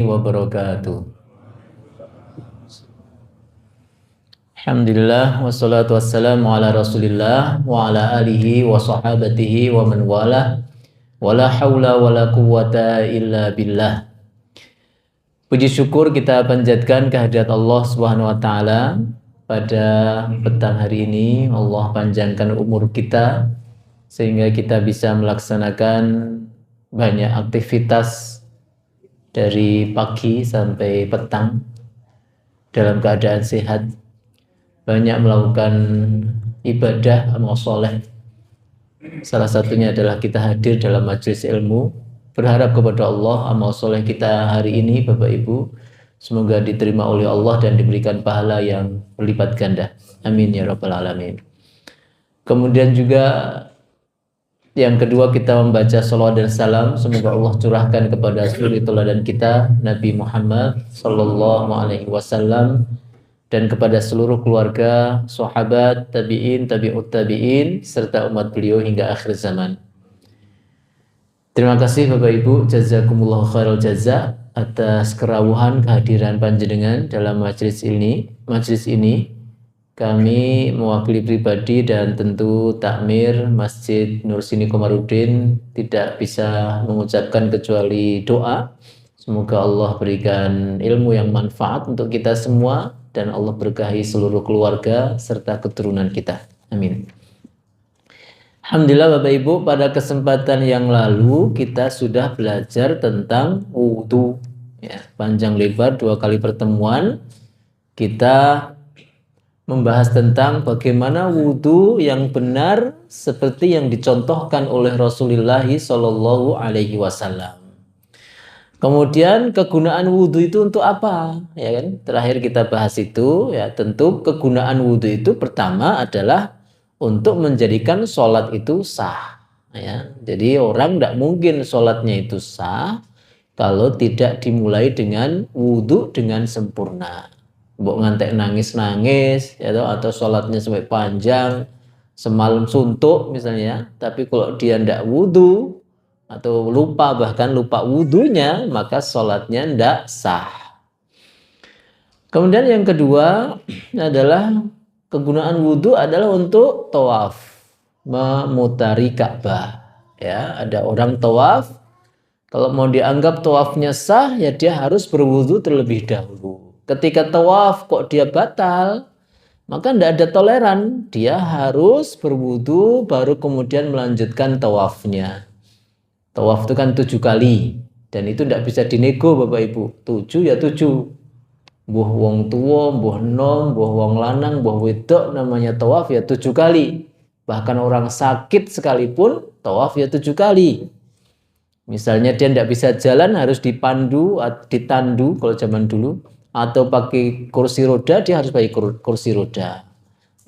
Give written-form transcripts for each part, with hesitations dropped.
wabarakatuh. Alhamdulillah wassalatu wassalamu ala Rasulillah wa ala alihi wa sahabatihi wa man walah. Wala haula wala quwwata illa billah. Puji syukur kita panjatkan kehadirat Allah Subhanahu wa taala pada petang hari ini. Allah panjangkan umur kita sehingga kita bisa melaksanakan banyak aktivitas dari pagi sampai petang dalam keadaan sehat, banyak melakukan ibadah amal soleh. Salah satunya adalah kita hadir dalam majelis ilmu, berharap kepada Allah amal soleh kita hari ini Bapak Ibu semoga diterima oleh Allah dan diberikan pahala yang berlipat ganda, amin ya rabbal alamin. Kemudian juga yang kedua kita membaca salawat dan salam, semoga Allah curahkan kepada suri teladan kita Nabi Muhammad sallallahu alaihi wasallam dan kepada seluruh keluarga, sahabat, tabi'in, tabi'ut tabi'in serta umat beliau hingga akhir zaman. Terima kasih Bapak Ibu, jazakumullah khairal jaza atas kerawuhan kehadiran panjenengan dalam majelis ini. Kami mewakili pribadi dan tentu takmir Masjid Nur Sini Komarudin tidak bisa mengucapkan kecuali doa. Semoga Allah berikan ilmu yang manfaat untuk kita semua dan Allah berkahi seluruh keluarga serta keturunan kita. Amin. Alhamdulillah Bapak Ibu, pada kesempatan yang lalu kita sudah belajar tentang wudu. Ya, panjang lebar 2 kali pertemuan kita membahas tentang bagaimana wudu yang benar seperti yang dicontohkan oleh Rasulullah Shallallahu Alaihi Wasallam. Kemudian kegunaan wudu itu untuk apa? Ya kan? Terakhir kita bahas itu, ya tentu kegunaan wudu itu pertama adalah untuk menjadikan sholat itu sah. Ya, jadi orang tidak mungkin sholatnya itu sah kalau tidak dimulai dengan wudu dengan sempurna. Mbok ngantek nangis-nangis ya, atau sholatnya sampai panjang semalam suntuk misalnya, tapi kalau dia tidak wudu atau bahkan lupa wudunya, maka sholatnya tidak sah. Kemudian yang kedua adalah kegunaan wudu adalah untuk tawaf, memutari Ka'bah. Ya, ada orang tawaf, kalau mau dianggap tawafnya sah ya dia harus berwudu terlebih dahulu. Ketika tawaf kok dia batal, maka tidak ada toleran. Dia harus berwudu baru kemudian melanjutkan tawafnya. Tawaf itu kan 7 kali. Dan itu tidak bisa dinego Bapak Ibu. 7 ya 7. Mbuh wong tua, mbuh nom, mbuh wong lanang, mbuh wedok namanya tawaf ya 7 kali. Bahkan orang sakit sekalipun tawaf ya 7 kali. Misalnya dia tidak bisa jalan harus ditandu kalau zaman dulu. Atau pakai kursi roda, dia harus pakai kursi roda.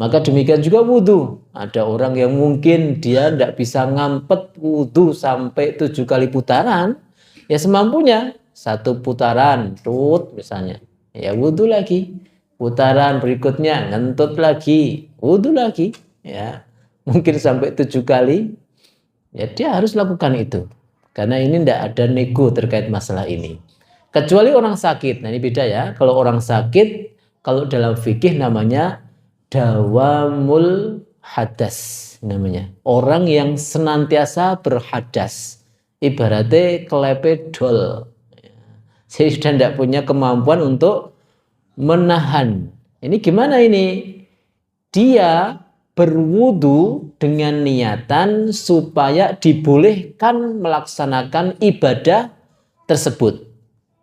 Maka demikian juga wudu. Ada orang yang mungkin dia tidak bisa ngampet wudu sampai 7 kali putaran, ya semampunya 1 putaran, tut misalnya, ya wudu lagi. Putaran berikutnya ngentut lagi, wudu lagi, ya mungkin sampai 7 kali, ya dia harus lakukan itu. Karena ini tidak ada nego terkait masalah ini. Kecuali orang sakit. Nah ini beda ya. Kalau orang sakit, kalau dalam fikih namanya dawamul hadas namanya. Orang yang senantiasa berhadas. Ibaratnya kelepe dol. Saya sudah tidak punya kemampuan untuk menahan. Ini gimana ini? Dia berwudu dengan niatan supaya dibolehkan melaksanakan ibadah tersebut.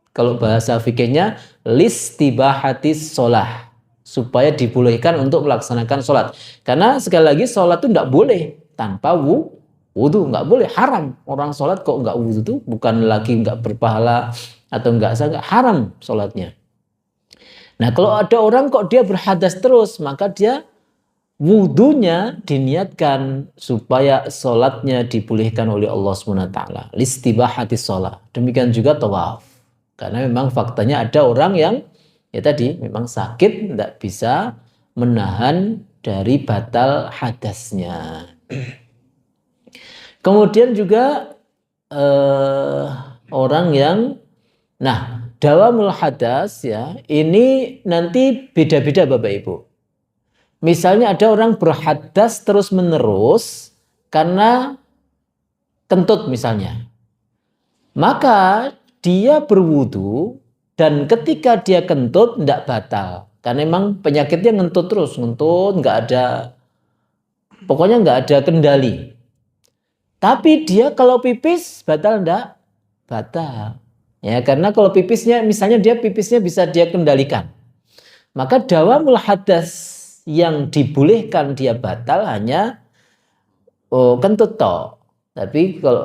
Kalau bahasa fikihnya listibahatis sholah, supaya dibolehkan untuk melaksanakan sholat. Karena sekali lagi sholat itu tidak boleh tanpa wudu, nggak boleh, haram. Orang sholat kok nggak wudu itu bukan lagi nggak berpahala atau nggak sah, haram sholatnya. Nah kalau ada orang kok dia berhadas terus, maka dia wudunya diniatkan supaya sholatnya dibolehkan oleh Allah SWT. Listibahatis sholah. Demikian juga tawaf. Karena memang faktanya ada orang yang ya tadi memang sakit, tidak bisa menahan dari batal hadasnya. Kemudian juga orang yang, nah dawamul hadas ya, ini nanti beda-beda Bapak Ibu. Misalnya ada orang berhadas terus-menerus karena kentut misalnya. Maka dia berwudu dan ketika dia kentut tidak batal. Karena memang penyakitnya ngentut terus, ngentut, pokoknya nggak ada kendali. Tapi dia kalau pipis batal enggak? Batal. Ya, karena kalau pipisnya, misalnya dia pipisnya bisa dia kendalikan. Maka dawamul hadas yang dibolehkan dia batal hanya kentut toh. Tapi kalau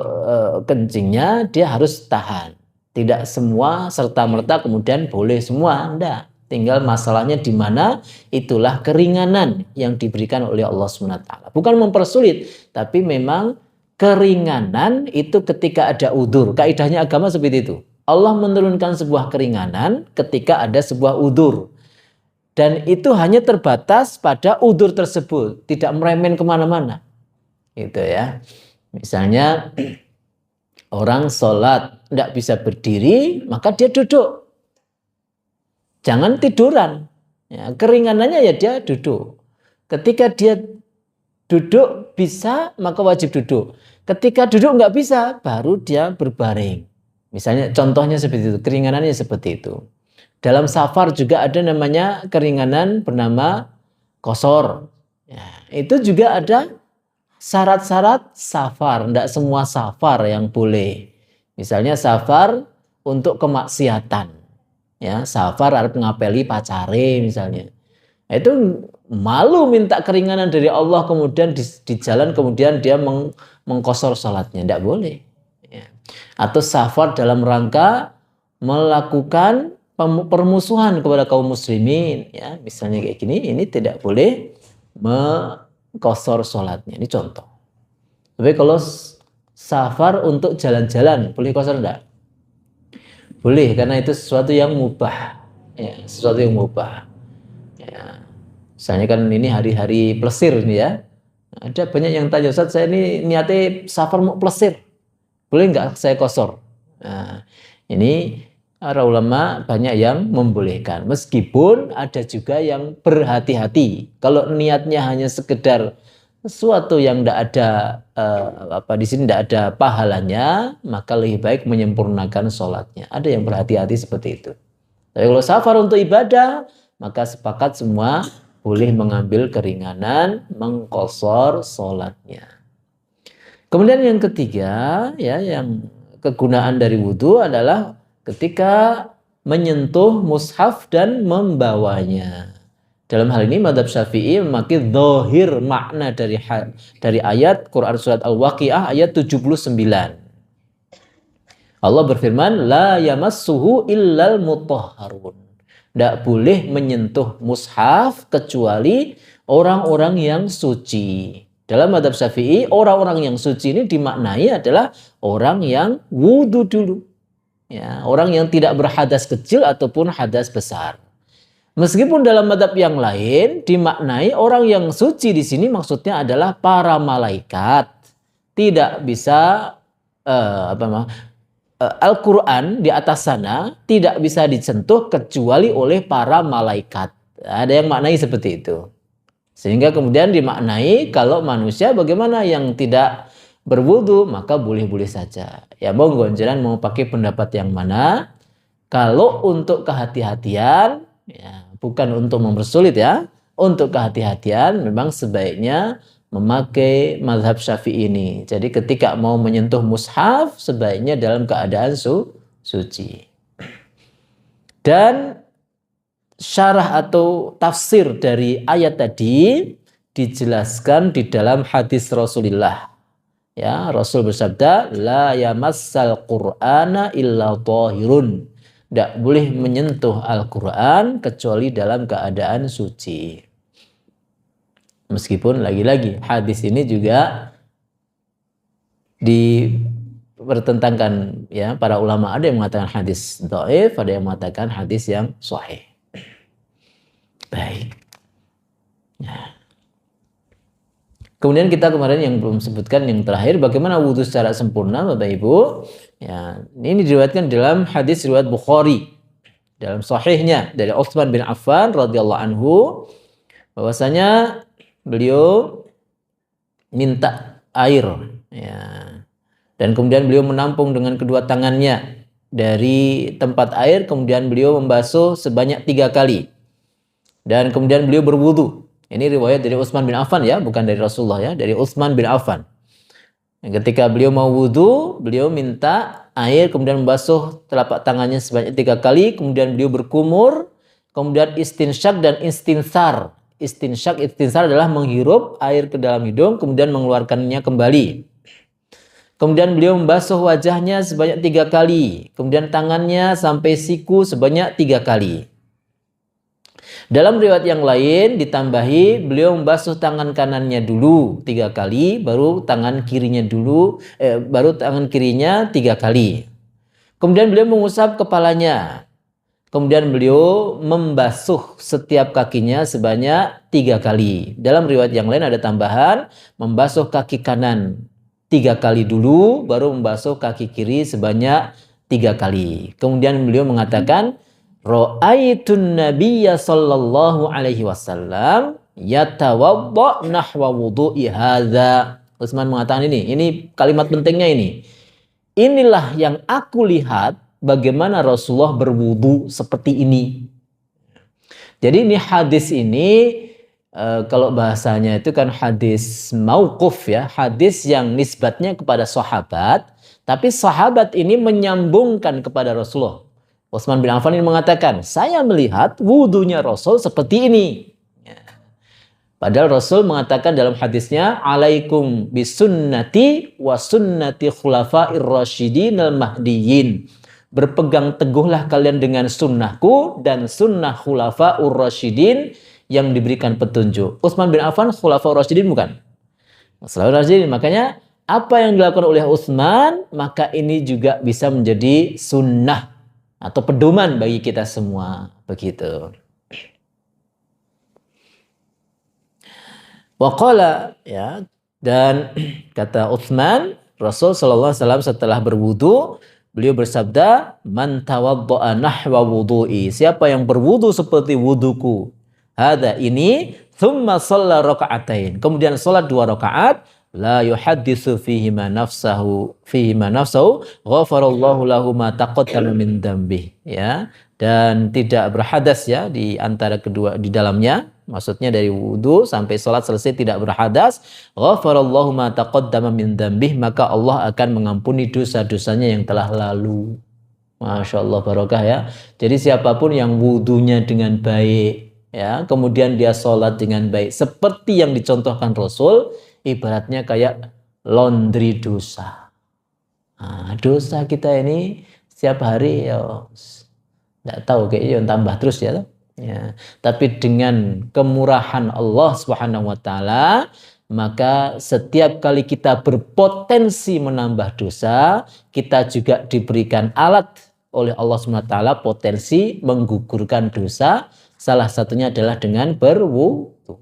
kencingnya dia harus tahan. Tidak semua serta-merta kemudian boleh semua, enggak. Tinggal masalahnya di mana, itulah keringanan yang diberikan oleh Allah SWT. Bukan mempersulit, tapi memang keringanan itu ketika ada udzur. Kaidahnya agama seperti itu. Allah menurunkan sebuah keringanan ketika ada sebuah udzur. Dan itu hanya terbatas pada udzur tersebut, tidak meremen kemana-mana. Gitu ya. Misalnya orang sholat tidak bisa berdiri, maka dia duduk. Jangan tiduran. Ya, keringanannya ya dia duduk. Ketika dia duduk bisa, maka wajib duduk. Ketika duduk nggak bisa, baru dia berbaring. Misalnya contohnya seperti itu, keringanannya seperti itu. Dalam safar juga ada namanya keringanan bernama qasar. Ya, itu juga ada syarat-syarat safar. Tidak semua safar yang boleh. Misalnya safar untuk kemaksiatan. Ya, safar arep ngapeli pacare misalnya. Itu malu minta keringanan dari Allah, kemudian di jalan kemudian dia mengkosor salatnya, tidak boleh. Ya. Atau safar dalam rangka melakukan permusuhan kepada kaum muslimin, ya misalnya kayak gini, ini tidak boleh mengkosor salatnya. Ini contoh. Tapi kalau safar untuk jalan-jalan boleh kosor enggak? Boleh, karena itu sesuatu yang mubah. Ya, sesuatu yang mubah. Ya. Misalnya kan ini hari-hari plesir nih ya. Ada banyak yang tanya, Ustaz, saya ini niatnya safar mau plesir. Boleh nggak saya kosor? Nah, ini para ulama banyak yang membolehkan. Meskipun ada juga yang berhati-hati. Kalau niatnya hanya sekedar sesuatu yang tidak ada di sini tidak ada pahalanya, maka lebih baik menyempurnakan sholatnya. Ada yang berhati-hati seperti itu. Tapi kalau safar untuk ibadah, maka sepakat semua boleh mengambil keringanan, mengqashar sholatnya. Kemudian yang ketiga, ya, yang kegunaan dari wudu adalah ketika menyentuh mushaf dan membawanya. Dalam hal ini mazhab Syafi'i memakai zahir makna dari ayat Quran surat Al-Waqiah ayat 79. Allah berfirman, la yamassuhu illal mutahharun. Tidak boleh menyentuh mushaf kecuali orang-orang yang suci. Dalam mazhab Syafi'i, orang-orang yang suci ini dimaknai adalah orang yang wudu dulu. Ya, orang yang tidak berhadas kecil ataupun hadas besar. Meskipun dalam mazhab yang lain dimaknai orang yang suci di sini maksudnya adalah para malaikat. Tidak bisa Al-Quran di atas sana tidak bisa disentuh kecuali oleh para malaikat. Ada yang maknai seperti itu. Sehingga kemudian dimaknai kalau manusia bagaimana yang tidak berwudu maka boleh-boleh saja. Ya monggo jenengan mau pakai pendapat yang mana? Kalau untuk kehati-hatian, ya, bukan untuk mempersulit ya, untuk kehati-hatian memang sebaiknya memakai mazhab Syafi'i ini. Jadi ketika mau menyentuh mushaf sebaiknya dalam keadaan suci. Dan syarah atau tafsir dari ayat tadi dijelaskan di dalam hadis Rasulullah. Ya, Rasul bersabda, la yamassal Qur'ana illa thahirun. Tidak boleh menyentuh Al-Quran kecuali dalam keadaan suci. Meskipun lagi-lagi hadis ini juga dipertentangkan ya para ulama, ada yang mengatakan hadis dhaif, ada yang mengatakan hadis yang sahih. Baik. Nah. Kemudian kita kemarin yang belum sebutkan yang terakhir, bagaimana wudhu secara sempurna Bapak Ibu. Ya, ini diriwayatkan dalam hadis riwayat Bukhari dalam sahihnya dari Utsman bin Affan radhiyallahu anhu bahwasanya beliau minta air ya. Dan kemudian beliau menampung dengan kedua tangannya dari tempat air, kemudian beliau membasuh sebanyak 3 kali. Dan kemudian beliau berwudu. Ini riwayat dari Utsman bin Affan ya, bukan dari Rasulullah ya, dari Utsman bin Affan. Ketika beliau mau wudu, beliau minta air, kemudian membasuh telapak tangannya sebanyak 3 kali, kemudian beliau berkumur, kemudian istinsyak dan istinsar. Istinsar adalah menghirup air ke dalam hidung, kemudian mengeluarkannya kembali. Kemudian beliau membasuh wajahnya sebanyak 3 kali, kemudian tangannya sampai siku sebanyak 3 kali. Dalam riwayat yang lain ditambahi beliau membasuh tangan kanannya dulu 3 kali, baru tangan kirinya 3 kali. Kemudian beliau mengusap kepalanya. Kemudian beliau membasuh setiap kakinya sebanyak 3 kali. Dalam riwayat yang lain ada tambahan membasuh kaki kanan 3 kali dulu, baru membasuh kaki kiri sebanyak 3 kali. Kemudian beliau mengatakan, Ra'aitun Nabiyya sallallahu alaihi wasallam yatawadda nahwa wudu'i hadza. Utsman mengatakan ini kalimat pentingnya ini. Inilah yang aku lihat bagaimana Rasulullah berwudu seperti ini. Jadi ini hadis ini kalau bahasanya itu kan hadis mauquf ya, hadis yang nisbatnya kepada sahabat, tapi sahabat ini menyambungkan kepada Rasulullah. Utsman bin Affan ini mengatakan, saya melihat wudunya Rasul seperti ini. Padahal Rasul mengatakan dalam hadisnya, alaikum bisunnati wa sunnati khulafa'ir rasyidin al-mahdiyyin. Berpegang teguhlah kalian dengan sunnahku dan sunnah khulafa'ur rasyidin yang diberikan petunjuk. Utsman bin Affan khulafa'ur rasyidin bukan? Khulafa'ur rasyidin. Makanya apa yang dilakukan oleh Utsman, maka ini juga bisa menjadi sunnah atau pedoman bagi kita semua. Begitu. Waqala ya, dan kata Utsman, Rasul sallallahu alaihi wasallam setelah berwudu, beliau bersabda, man tawaddaa nahwa wudu'i, siapa yang berwudu seperti wuduku, hada ini, thumma shalla raka'atain, kemudian salat 2 rakaat, la yuhadditsu fihi ma nafsahu ghafarallahu lahu ma taqaddama min dzambi, ya, dan tidak berhadas ya di antara kedua di dalamnya, maksudnya dari wudu sampai salat selesai tidak berhadas, ghafarallahu ma taqaddama min dzambi, maka Allah akan mengampuni dosa-dosanya yang telah lalu. Masya Allah, barokah ya. Jadi siapapun yang wudunya dengan baik ya, kemudian dia sholat dengan baik seperti yang dicontohkan Rasul, ibaratnya kayak laundry dosa. Nah, dosa kita ini setiap hari ya tidak tahu kayaknya tambah terus ya. Ya, tapi dengan kemurahan Allah Subhanahu wa taala, maka setiap kali kita berpotensi menambah dosa, kita juga diberikan alat oleh Allah Subhanahu wa taala potensi menggugurkan dosa. Salah satunya adalah dengan berwudu.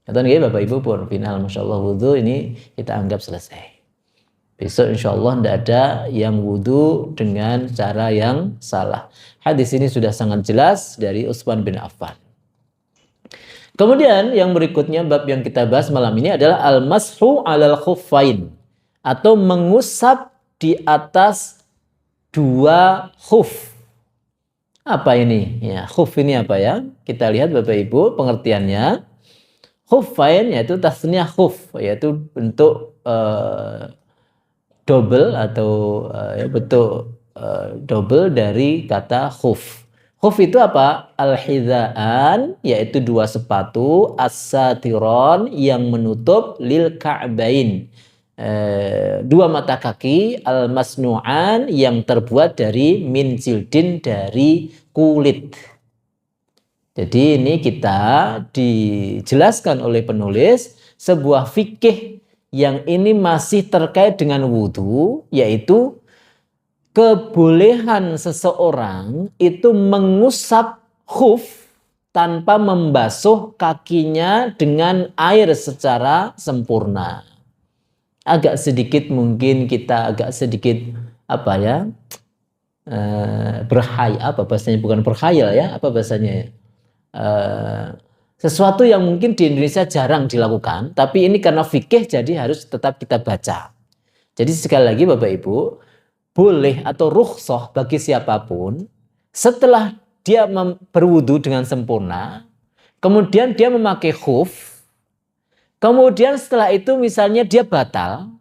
Kata nggih Bapak Ibu pun final masyaallah wudu ini kita anggap selesai. Besok insyaallah tidak ada yang wudu dengan cara yang salah. Hadis ini sudah sangat jelas dari Utsman bin Affan. Kemudian yang berikutnya bab yang kita bahas malam ini adalah al-mashu 'alal khuffain, atau mengusap di atas 2 khuf. Apa ini? Ya, khuf ini apa ya? Kita lihat Bapak Ibu pengertiannya. Khuffain yaitu tasniah khuf, yaitu bentuk double atau bentuk double dari kata khuf. Khuf itu apa? Al-hidhaan, yaitu 2 sepatu, as-satiron, yang menutup, lil ka'bain, 2 mata kaki, al-masnu'an, yang terbuat dari min jildin, dari kulit. Jadi ini kita dijelaskan oleh penulis sebuah fikih yang ini masih terkait dengan wudu, yaitu kebolehan seseorang itu mengusap khuf tanpa membasuh kakinya dengan air secara sempurna. Agak sedikit mungkin kita agak sedikit berhayal, apa bahasanya, bukan berhayal ya, apa bahasanya ya? Sesuatu yang mungkin di Indonesia jarang dilakukan, tapi ini karena fikih jadi harus tetap kita baca. Jadi sekali lagi Bapak Ibu, boleh atau rukhsah bagi siapapun setelah dia berwudu dengan sempurna, kemudian dia memakai khuf, kemudian setelah itu misalnya dia batal,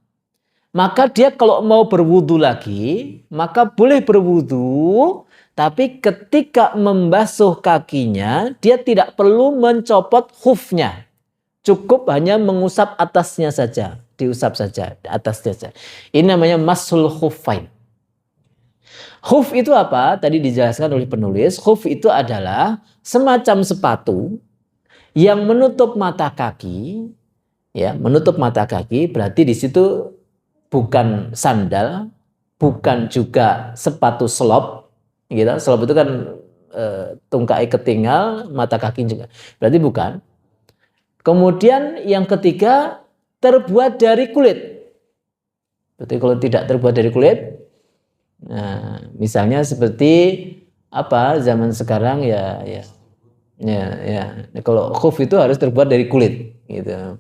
maka dia kalau mau berwudu lagi, maka boleh berwudu, tapi ketika membasuh kakinya, dia tidak perlu mencopot khufnya. Cukup hanya mengusap atasnya saja, diusap saja, atasnya saja. Ini namanya masul khuffain. Khuf itu apa? Tadi dijelaskan oleh penulis, khuf itu adalah semacam sepatu yang menutup mata kaki, ya, menutup mata kaki, berarti di situ bukan sandal, bukan juga sepatu slop, gitu. Slop itu kan tungkai ketinggal, mata kaki juga. Berarti bukan. Kemudian yang ketiga, terbuat dari kulit. Berarti kalau tidak terbuat dari kulit, nah, misalnya seperti apa zaman sekarang ya. Kalau khuf itu harus terbuat dari kulit, gitu.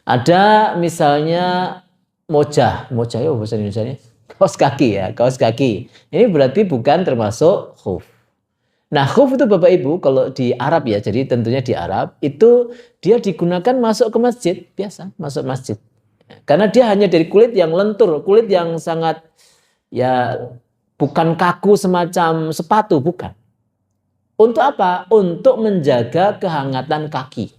Ada misalnya mojah ya bahasa Indonesia-nya, kaos kaki ya, kaos kaki. Ini berarti bukan termasuk khuf. Nah, khuf itu Bapak Ibu kalau di Arab ya, jadi tentunya di Arab itu dia digunakan masuk ke masjid, biasa masuk masjid. Karena dia hanya dari kulit yang lentur, kulit yang sangat ya bukan kaku semacam sepatu, bukan. Untuk apa? Untuk menjaga kehangatan kaki.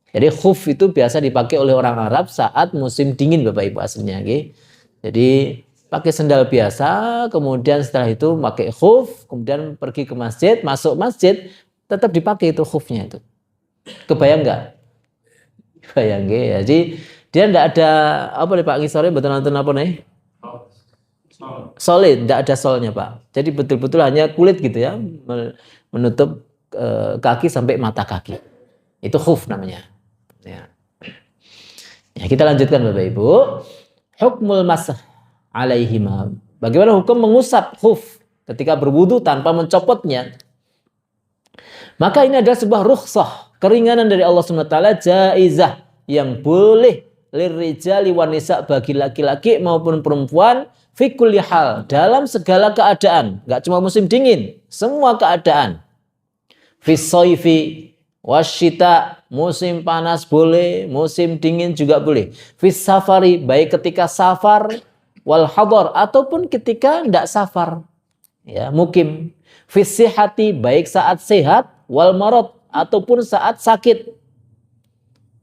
Jadi khuf itu biasa dipakai oleh orang Arab saat musim dingin Bapak Ibu aslinya. Okay? Jadi pakai sendal biasa, kemudian setelah itu pakai khuf, kemudian pergi ke masjid, masuk masjid, tetap dipakai itu khufnya itu. Kebayang nggak? Kebayang nggak? Jadi dia nggak ada apa nih Pak Ngisore, betul nonton apa nih? Solid, nggak ada solnya Pak. Jadi betul-betul hanya kulit gitu ya, menutup kaki sampai mata kaki. Itu khuf namanya. Ya, kita lanjutkan Bapak Ibu. Hukmul masah alaihima. Bagaimana hukum mengusap khuf ketika berwudu tanpa mencopotnya? Maka ini adalah sebuah rukhsah, keringanan dari Allah SWT, jaizah, yang boleh lirijali wan nisa, bagi laki-laki maupun perempuan, fi kulli hal, dalam segala keadaan, enggak cuma musim dingin, semua keadaan. Fi shayfi wasyita, musim panas boleh, musim dingin juga boleh. Fis safari, baik ketika safar, wal hadar, ataupun ketika tidak safar, ya mukim. Fis sihati, baik saat sehat, wal marad, ataupun saat sakit.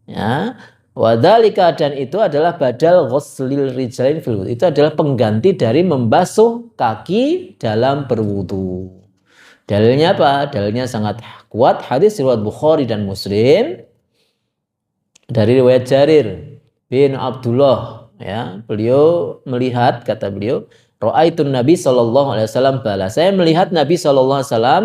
Ya, wadhalika, dan itu adalah badal ghuslil rijlain fil wudu. Itu adalah pengganti dari membasuh kaki dalam berwudu. Dalilnya apa? Dalilnya sangat kuat, hadis riwayat Bukhari dan Muslim dari riwayat Jarir bin Abdullah, ya, beliau melihat, kata beliau, ra'aitun Nabi sallallahu alaihi wasallam bala, saya melihat Nabi sallallahu alaihi wasallam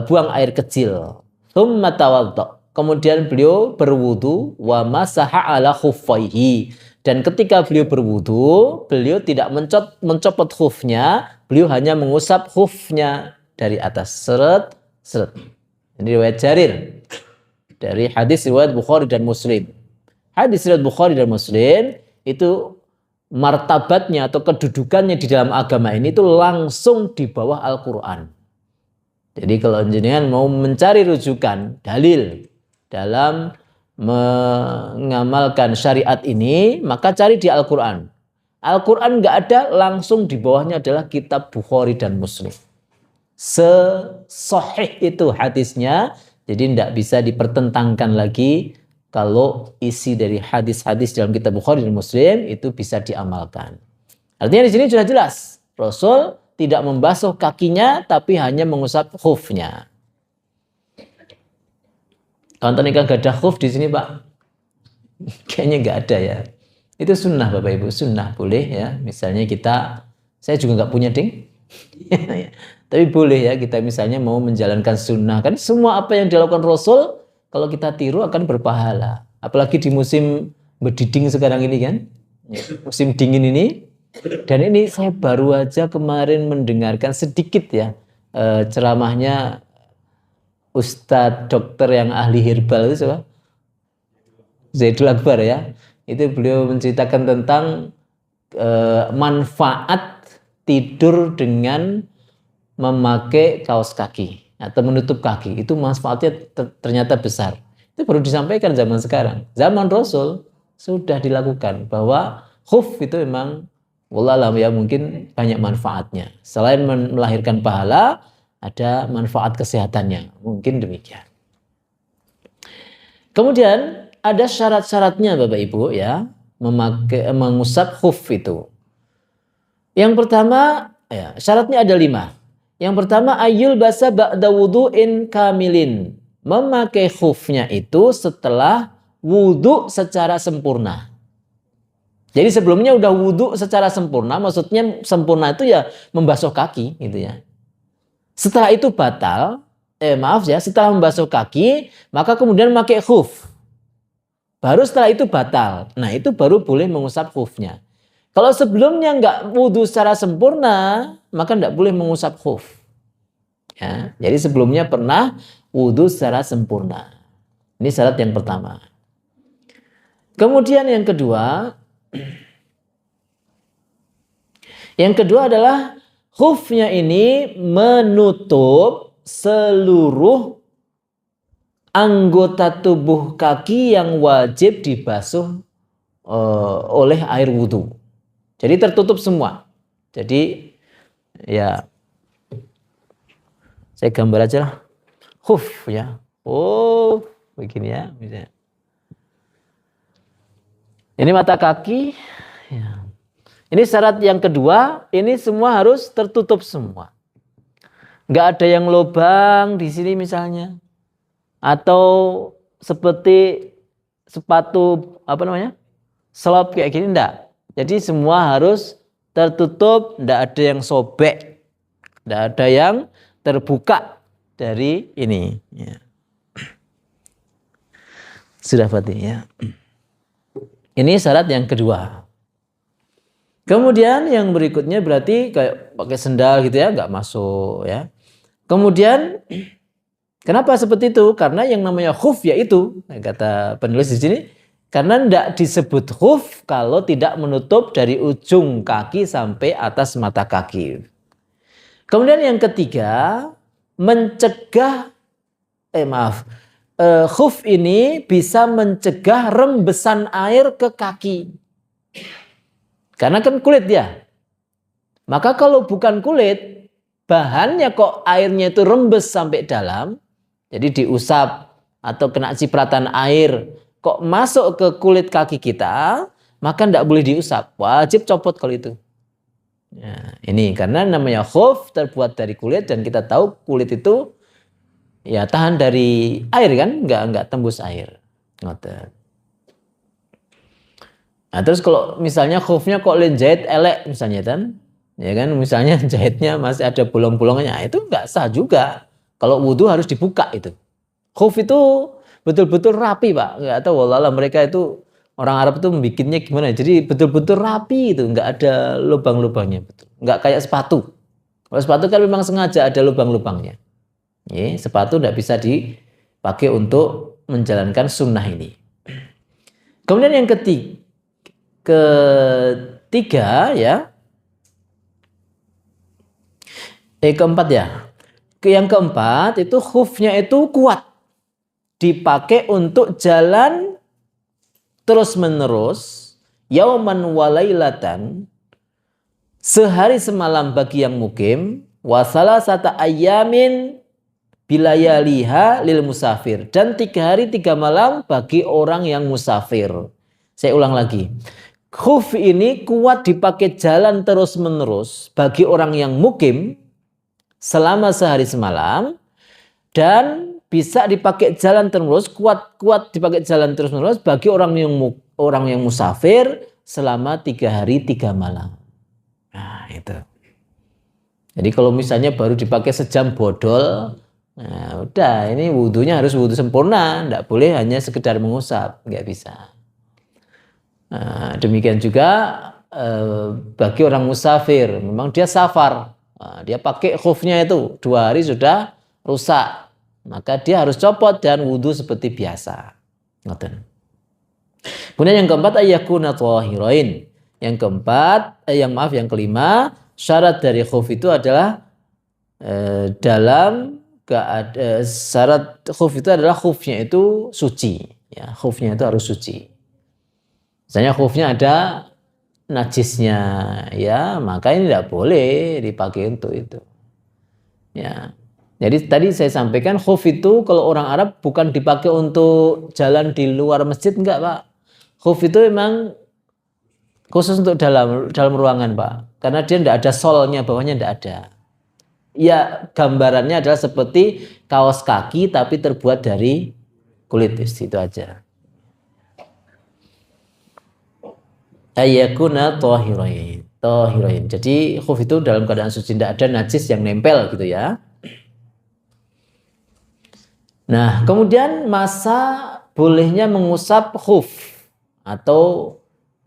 buang air kecil, tsumma tawadda, kemudian beliau berwudu, wa masaha ala khuffaihi, dan ketika beliau berwudu, beliau tidak mencopot khufnya, beliau hanya mengusap khufnya dari atas, seret. Ini riwayat Jarir dari hadis riwayat Bukhari dan Muslim. Hadis riwayat Bukhari dan Muslim itu martabatnya atau kedudukannya di dalam agama ini itu langsung di bawah Al-Quran. Jadi kalau jenengan mau mencari rujukan dalil dalam mengamalkan syariat ini, maka cari di Al-Quran. Al-Quran nggak ada, langsung di bawahnya adalah kitab Bukhari dan Muslim. Sesahih itu hadisnya, jadi tidak bisa dipertentangkan lagi. Kalau isi dari hadis-hadis dalam kitab Bukhari dan Muslim itu bisa diamalkan. Artinya di sini sudah jelas, Rasul tidak membasuh kakinya tapi hanya mengusap khufnya. Contoh nikah gak ada khuf di sini Pak? Kayaknya nggak ada ya. Itu sunnah Bapak Ibu, sunnah boleh ya. Misalnya saya juga nggak punya ding. Tapi boleh ya kita misalnya mau menjalankan sunnah. Kan semua apa yang dilakukan Rasul, kalau kita tiru akan berpahala. Apalagi di musim berdiding sekarang ini kan. Musim dingin ini. Dan ini saya baru aja kemarin mendengarkan sedikit ya ceramahnya Ustadz dokter yang ahli herbal itu siapa? Zaidul Akbar ya. Itu beliau menceritakan tentang manfaat tidur dengan memakai kaos kaki atau menutup kaki. Itu manfaatnya ternyata besar. Itu baru disampaikan zaman sekarang. Zaman Rasul sudah dilakukan bahwa khuf itu memang wallahualam ya mungkin banyak manfaatnya. Selain melahirkan pahala, ada manfaat kesehatannya. Mungkin demikian. Kemudian ada syarat-syaratnya Bapak Ibu ya, mengusap khuf itu. Yang pertama, ya, syaratnya ada 5. Yang pertama, ayul basa ba'da wudu'in kamilin. Memakai khufnya itu setelah wudu secara sempurna. Jadi sebelumnya udah wudu secara sempurna, maksudnya sempurna itu ya membasuh kaki gitu ya. Setelah itu batal, setelah membasuh kaki, maka kemudian memakai khuf. Baru setelah itu batal. Nah itu baru boleh mengusap khufnya. Kalau sebelumnya nggak wudu secara sempurna, maka nggak boleh mengusap khuf. Ya, jadi sebelumnya pernah wudu secara sempurna. Ini syarat yang pertama. Kemudian yang kedua adalah khufnya ini menutup seluruh anggota tubuh kaki yang wajib dibasuh oleh air wudu. Jadi tertutup semua. Jadi ya saya gambar aja lah. Khuf ya. Oh, begini ya misalnya. Ini mata kaki. Ya. Ini syarat yang kedua, ini semua harus tertutup semua. Nggak ada yang lubang di sini misalnya. Atau seperti sepatu slop kayak gini enggak. Jadi semua harus tertutup, enggak ada yang sobek, enggak ada yang terbuka dari ini. Ya. Sudah berarti ya. Ini syarat yang kedua. Kemudian yang berikutnya berarti kayak pakai sendal gitu ya, enggak masuk ya. Kemudian kenapa seperti itu? Karena yang namanya khuf yaitu kata penulis di sini. Karena tidak disebut khuf kalau tidak menutup dari ujung kaki sampai atas mata kaki. Kemudian yang ketiga, mencegah, khuf ini bisa mencegah rembesan air ke kaki. Karena kan kulit ya. Maka kalau bukan kulit, bahannya kok airnya itu rembes sampai dalam, jadi diusap atau kena cipratan air, kok masuk ke kulit kaki kita, maka tidak boleh diusap. Wajib copot kalau itu. Ya, ini karena namanya khuf terbuat dari kulit dan kita tahu kulit itu ya tahan dari air kan, nggak tembus air. Nah, terus kalau misalnya khufnya kok jahit elek misalnya kan, ya kan misalnya jahitnya masih ada bolong-bolongnya, itu nggak sah juga. Kalau wudu harus dibuka itu. Khuf itu betul-betul rapi Pak, nggak tahu wallahualam mereka itu orang Arab itu membikinnya gimana, jadi betul-betul rapi itu, nggak ada lubang-lubangnya, betul, nggak kayak sepatu. Kalau sepatu kan memang sengaja ada lubang-lubangnya. Ya, sepatu nggak bisa dipakai untuk menjalankan sunnah ini. Kemudian yang ketiga ya, keempat ya, yang keempat itu khufnya itu kuat. Dipakai untuk jalan terus menerus yauman walailatan, sehari semalam bagi yang mukim, wasala sata ayamin bilayaliha lil musafir, dan 3 hari 3 malam bagi orang yang musafir. Saya ulang lagi, khuf ini kuat dipakai jalan terus menerus bagi orang yang mukim selama sehari semalam, dan bisa dipakai jalan terus, kuat dipakai jalan terus menerus bagi orang yang musafir selama 3 hari 3 malam. Nah itu. Jadi kalau misalnya baru dipakai sejam bodol, nah udah ini wudunya harus wudu sempurna, enggak boleh hanya sekedar mengusap, nggak bisa. Nah, demikian juga bagi orang musafir, memang dia safar, dia pakai khufnya itu 2 hari sudah rusak, maka dia harus copot dan wudhu seperti biasa. Kemudian yang keempat ayyakuna thahirain. Yang keempat, yang kelima, syarat dari khuf itu adalah syarat khuf itu adalah khufnya itu suci. Ya, khufnya itu harus suci. Misalnya khufnya ada najisnya, ya maka ini tidak boleh dipakai untuk itu. Ya, jadi tadi saya sampaikan khuf itu kalau orang Arab bukan dipakai untuk jalan di luar masjid, enggak Pak. Khuf itu memang khusus untuk dalam ruangan Pak, karena dia tidak ada solnya, bawahnya tidak ada. Ya gambarannya adalah seperti kaos kaki tapi terbuat dari kulit, itu aja. Ayyakuna thahirain. Jadi khuf itu dalam keadaan suci, tidak ada najis yang nempel gitu ya. Nah, kemudian masa bolehnya mengusap khuf atau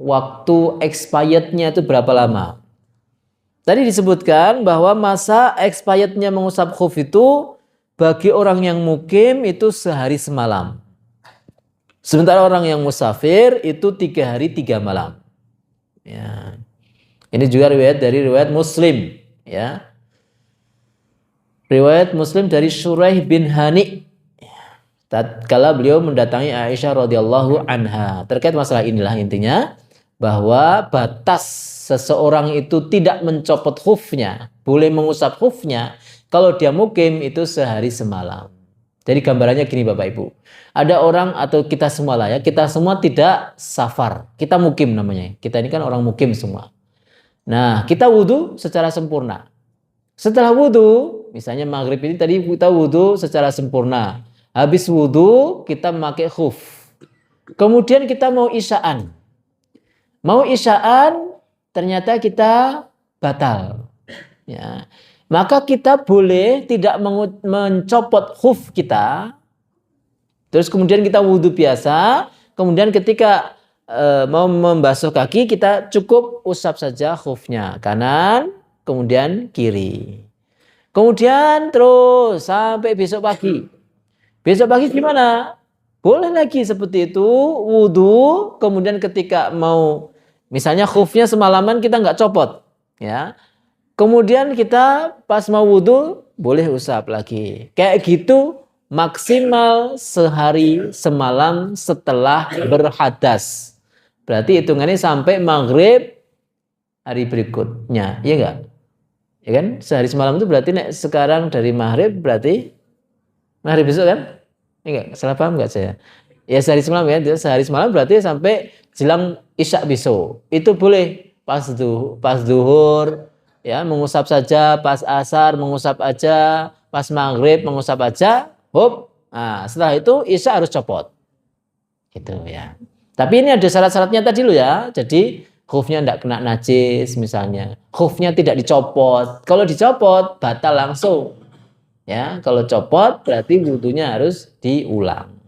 waktu expirednya itu berapa lama? Tadi disebutkan bahwa masa expirednya mengusap khuf itu bagi orang yang mukim itu sehari semalam. Sementara orang yang musafir itu 3 hari 3 malam. Ya. Ini juga riwayat Muslim, ya. Riwayat Muslim dari Shuraih bin Hani. Tatkala beliau mendatangi Aisyah radhiyallahu anha, terkait masalah inilah intinya, bahwa batas seseorang itu tidak mencopot khufnya, boleh mengusap khufnya kalau dia mukim itu sehari semalam. Jadi gambarannya gini Bapak Ibu, ada orang atau kita semua lah ya, kita semua tidak safar, kita mukim namanya, kita ini kan orang mukim semua. Nah, kita wudhu secara sempurna. Setelah wudhu, misalnya maghrib ini tadi kita wudhu secara sempurna. Habis wudhu kita memakai khuf. Kemudian kita mau isya'an. Ternyata kita batal. Ya. Maka kita boleh tidak mencopot khuf kita. Terus kemudian kita wudhu biasa. Kemudian ketika mau membasuh kaki kita cukup usap saja khufnya. Kanan, kemudian kiri. Kemudian terus sampai besok pagi. Besok pagi gimana? Boleh lagi seperti itu, wudhu, kemudian ketika mau, misalnya khufnya semalaman kita nggak copot, ya. Kemudian kita pas mau wudhu, boleh usap lagi. Kayak gitu maksimal sehari semalam setelah berhadas. Berarti hitungannya sampai maghrib hari berikutnya, iya nggak? Ya kan? Sehari semalam itu berarti sekarang dari maghrib berarti maghrib besok kan? Enggak, salah paham enggak saya? Ya sehari semalam ya, sehari semalam berarti sampai jelang isya besok. Itu boleh pas duhur ya mengusap saja, pas asar mengusap aja, pas maghrib mengusap aja, hop. Nah, setelah itu isya harus copot. Gitu ya. Tapi ini ada syarat-syaratnya tadi loh ya. Jadi khufnya enggak kena najis misalnya. Khufnya tidak dicopot. Kalau dicopot batal langsung. Ya, kalau copot berarti wudhunya harus diulang.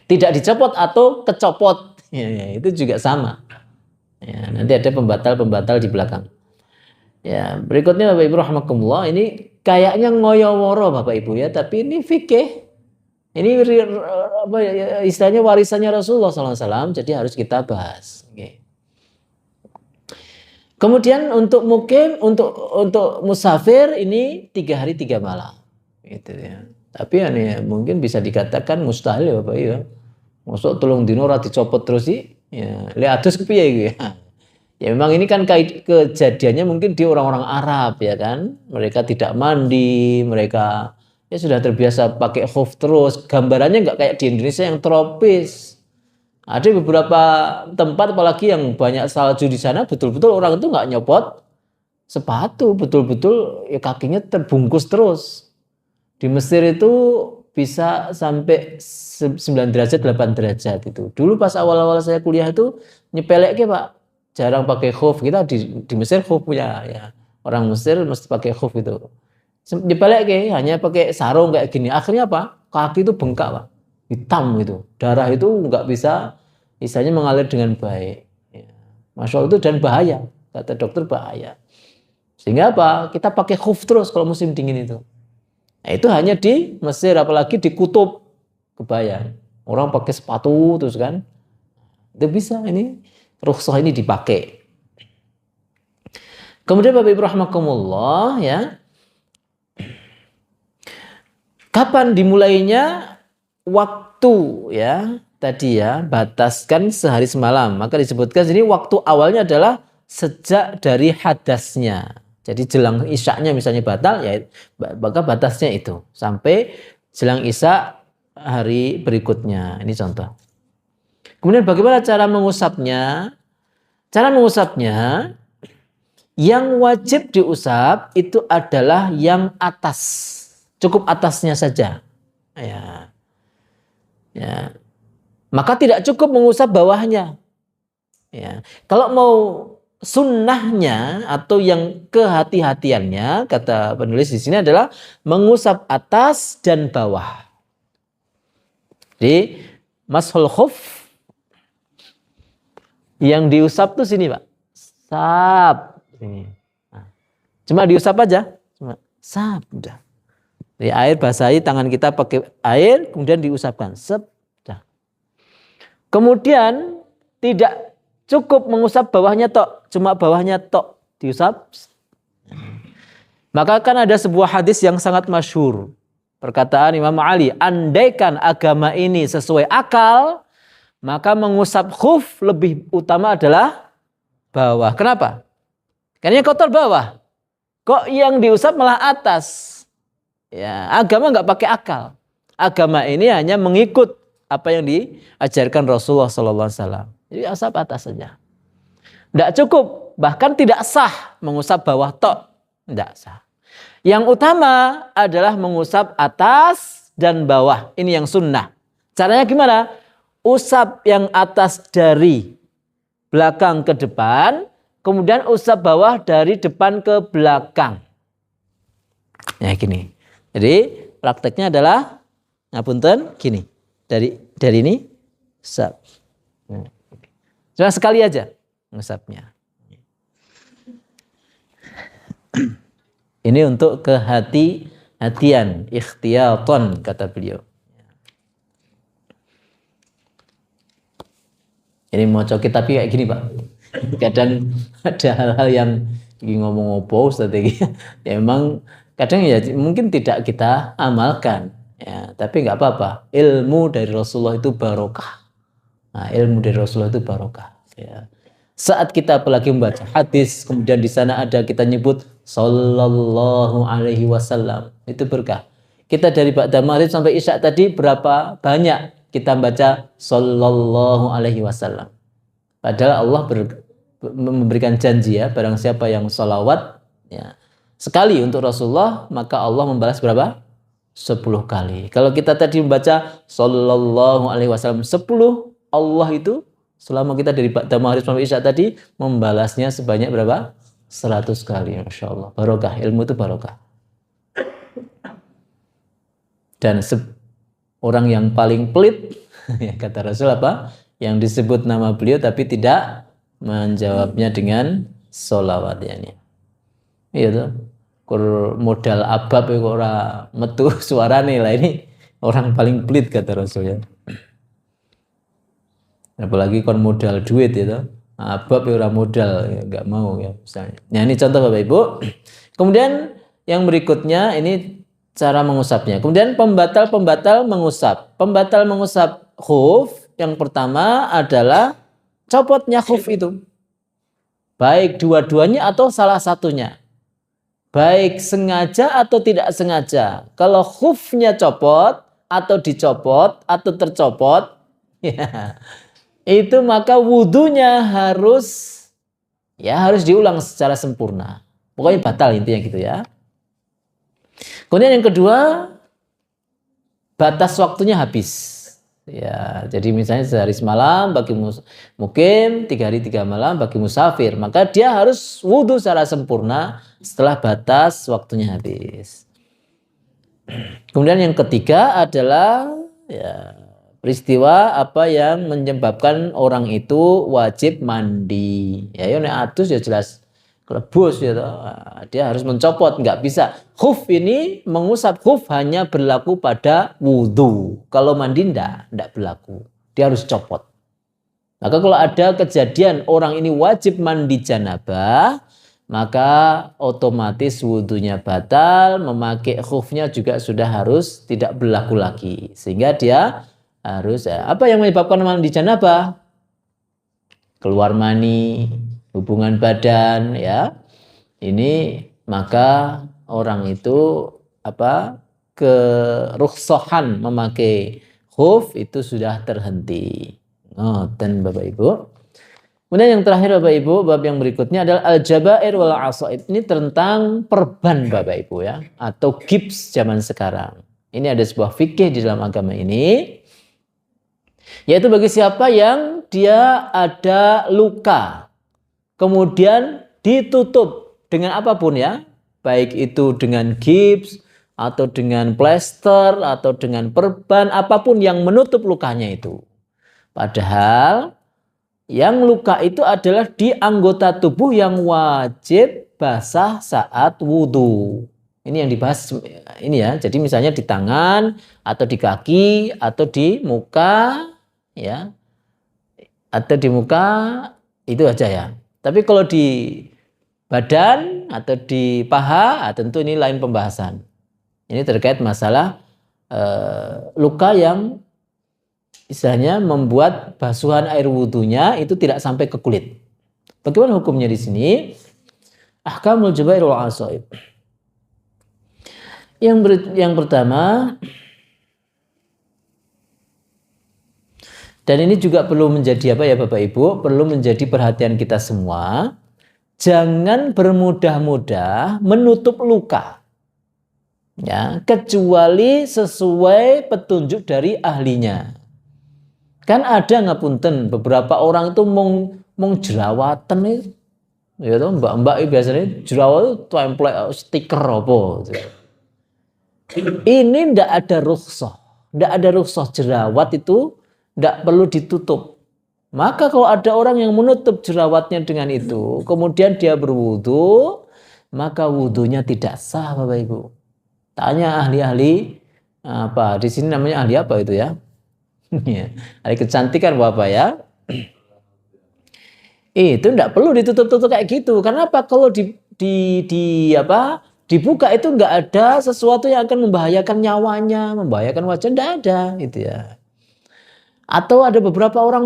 Tidak dicopot atau kecopot, ya, itu juga sama. Ya, nanti ada pembatal-pembatal di belakang. Ya, berikutnya Bapak Ibu rahimakumullah, ini kayaknya ngoyo-woro Bapak Ibu ya, tapi ini fikih. Ini apa ya, istilahnya warisannya Rasulullah SAW, jadi harus kita bahas. Okay. Kemudian untuk mukim, untuk musafir ini 3 hari 3 malam, gitu ya. Tapi ya mungkin bisa dikatakan mustahil ya Bapak ya. Masuk tolong dino ora dicopot terus sih, ya. Lihat terus kepiye gitu ya. Ya memang ini kan kejadiannya mungkin di orang-orang Arab ya kan. Mereka tidak mandi, mereka ya sudah terbiasa pakai khuf terus. Gambarannya nggak kayak di Indonesia yang tropis. Ada beberapa tempat apalagi yang banyak salju di sana betul-betul orang itu nggak nyopot sepatu, betul-betul ya kakinya terbungkus terus. Di Mesir itu bisa sampai 9 derajat, 8 derajat itu. Dulu pas awal-awal saya kuliah itu nyepelek ke Pak, jarang pakai khuf. Kita di Mesir khuf punya ya. Orang Mesir mesti pakai khuf itu. Nyepelek ke hanya pakai sarung kayak gini. Akhirnya apa? Kaki itu bengkak Pak. Hitam gitu, darah itu nggak bisa istilahnya mengalir dengan baik. Ya. Masya Allah itu dan bahaya, kata dokter bahaya. Sehingga apa? Kita pakai khuf terus kalau musim dingin itu. Nah, itu hanya di Mesir, apalagi di kutub, kebayang. Orang pakai sepatu terus kan, itu bisa ini rukhsah ini dipakai. Kemudian Bapak Ibu rahimakumullah ya. Kapan dimulainya? Waktu ya. Tadi ya, bataskan sehari semalam. Maka disebutkan sini waktu awalnya adalah sejak dari hadasnya. Jadi jelang isyaknya misalnya batal, ya maka batasnya itu. Sampai jelang isya hari berikutnya. Ini contoh. Kemudian bagaimana cara mengusapnya? Cara mengusapnya, yang wajib diusap itu adalah yang atas. Cukup atasnya saja. Ya. Ya. Maka tidak cukup mengusap bawahnya. Ya. Kalau mau sunnahnya atau yang kehati-hatiannya, kata penulis di sini adalah mengusap atas dan bawah. Jadi mashul khuf yang diusap tuh sini Pak. Sap. Sini. Nah. Cuma diusap aja. Cuma sap. Udah. Jadi air basahi tangan kita pakai air, kemudian diusapkan. Sep. Kemudian tidak cukup mengusap bawahnya tok, cuma bawahnya tok diusap. Maka kan ada sebuah hadis yang sangat masyhur. Perkataan Imam Ali, andaikan agama ini sesuai akal, maka mengusap khuf lebih utama adalah bawah. Kenapa? Karena yang kotor bawah. Kok yang diusap malah atas? Ya, agama nggak pakai akal. Agama ini hanya mengikut apa yang diajarkan Rasulullah SAW. Jadi usap atas saja. Tidak cukup, bahkan tidak sah mengusap bawah tok. Tidak sah. Yang utama adalah mengusap atas dan bawah. Ini yang sunnah. Caranya gimana? Usap yang atas dari belakang ke depan, kemudian usap bawah dari depan ke belakang. Ya gini. Jadi prakteknya adalah ngapunten gini. Dari ini usap. Cuma sekali aja ngusapnya. Ini untuk kehati-hatian, ikhtiyatan kata beliau. Ini mau coki tapi kayak gini Pak. Kadang ada hal-hal yang ngomong opo strategi. Ya emang kadang ya mungkin tidak kita amalkan. Ya, tapi nggak apa-apa. Ilmu dari Rasulullah itu barokah. Nah, ilmu dari Rasulullah itu barokah. Ya. Saat kita apalagi membaca hadis, kemudian di sana ada kita nyebut Sallallahu Alaihi Wasallam, itu berkah. Kita dari ba'da maghrib sampai isya tadi berapa banyak kita baca Sallallahu Alaihi Wasallam. Padahal Allah memberikan janji ya, barang siapa yang sholawat ya, sekali untuk Rasulullah, maka Allah membalas berapa? 10 kali. Kalau kita tadi membaca Sallallahu Alaihi Wasallam 10, Allah itu selama kita dari ba'da maghrib sampai isya tadi membalasnya sebanyak berapa? 100 kali. Masya Allah. Barokah. Ilmu itu barokah. Dan orang yang paling pelit, ya kata Rasul apa? Yang disebut nama beliau tapi tidak menjawabnya dengan sholawat. Iya tuh. Kur modal abab ya kok ora metu suarane lah, ini orang paling pelit kata Rasul ya. Apalagi kon modal duit itu, abab ya ora modal ya enggak mau ya misalnya. Nah ini contoh Bapak Ibu. Kemudian yang berikutnya ini cara mengusapnya. Kemudian pembatal mengusap. Pembatal mengusap khuf yang pertama adalah copotnya khuf itu. Baik dua-duanya atau salah satunya. Baik sengaja atau tidak sengaja. Kalau khufnya copot atau dicopot atau tercopot, ya, itu maka wudunya harus diulang secara sempurna. Pokoknya batal intinya gitu ya. Kemudian yang kedua, batas waktunya habis. Ya, jadi misalnya sehari semalam bagi mukim, 3 hari 3 malam bagi musafir, maka dia harus wudhu secara sempurna setelah batas waktunya habis. Kemudian yang ketiga adalah ya, peristiwa apa yang menyebabkan orang itu wajib mandi. Ya, nek adus ya jelas kelebus ya, dia harus mencopot, nggak bisa. Khuf ini mengusap khuf hanya berlaku pada wudhu. Kalau mandi ndak berlaku. Dia harus copot. Maka kalau ada kejadian orang ini wajib mandi janabah, maka otomatis wudhunya batal, memakai khufnya juga sudah harus tidak berlaku lagi. Sehingga dia harus, apa yang menyebabkan mandi janabah? Keluar mani, hubungan badan, ya. Ini maka orang itu kerukhsahan memakai khuf itu sudah terhenti. Dan Bapak Ibu. Kemudian yang terakhir Bapak Ibu, bab yang berikutnya adalah al-jabair wal asaid. Ini tentang perban Bapak Ibu ya, atau gips zaman sekarang. Ini ada sebuah fikih di dalam agama ini, yaitu bagi siapa yang dia ada luka, kemudian ditutup dengan apapun ya, baik itu dengan gips, atau dengan plester, atau dengan perban, apapun yang menutup lukanya itu. Padahal yang luka itu adalah di anggota tubuh yang wajib basah saat wudhu. Ini yang dibahas ini ya. Jadi misalnya di tangan, atau di kaki, atau di muka, ya, atau di muka itu aja ya. Tapi kalau di badan atau di paha, tentu ini lain pembahasan. Ini terkait masalah luka yang istilahnya membuat basuhan air wudhunya itu tidak sampai ke kulit. Bagaimana hukumnya di sini? Ahkamul jabair wal asaib. Yang pertama, dan ini juga perlu menjadi apa ya Bapak Ibu, perlu menjadi perhatian kita semua. Jangan bermudah-mudah menutup luka. Ya, kecuali sesuai petunjuk dari ahlinya. Kan ada ngapunten beberapa orang itu mong jerawatan itu. Ya toh mbak-mbak biasanya jerawat itu template stiker apa gitu. Ini ndak ada rukhsah. Ndak ada rukhsah jerawat itu ndak perlu ditutup. Maka kalau ada orang yang menutup jerawatnya dengan itu, kemudian dia berwudu, maka wudunya tidak sah Bapak Ibu. Tanya ahli-ahli apa di sini namanya ahli apa itu ya? Ahli kecantikan Bapak ya. Itu enggak perlu ditutup-tutup kayak gitu. Karena apa? Kalau dibuka itu enggak ada sesuatu yang akan membahayakan nyawanya, membahayakan wajah, enggak ada gitu ya. Atau ada beberapa orang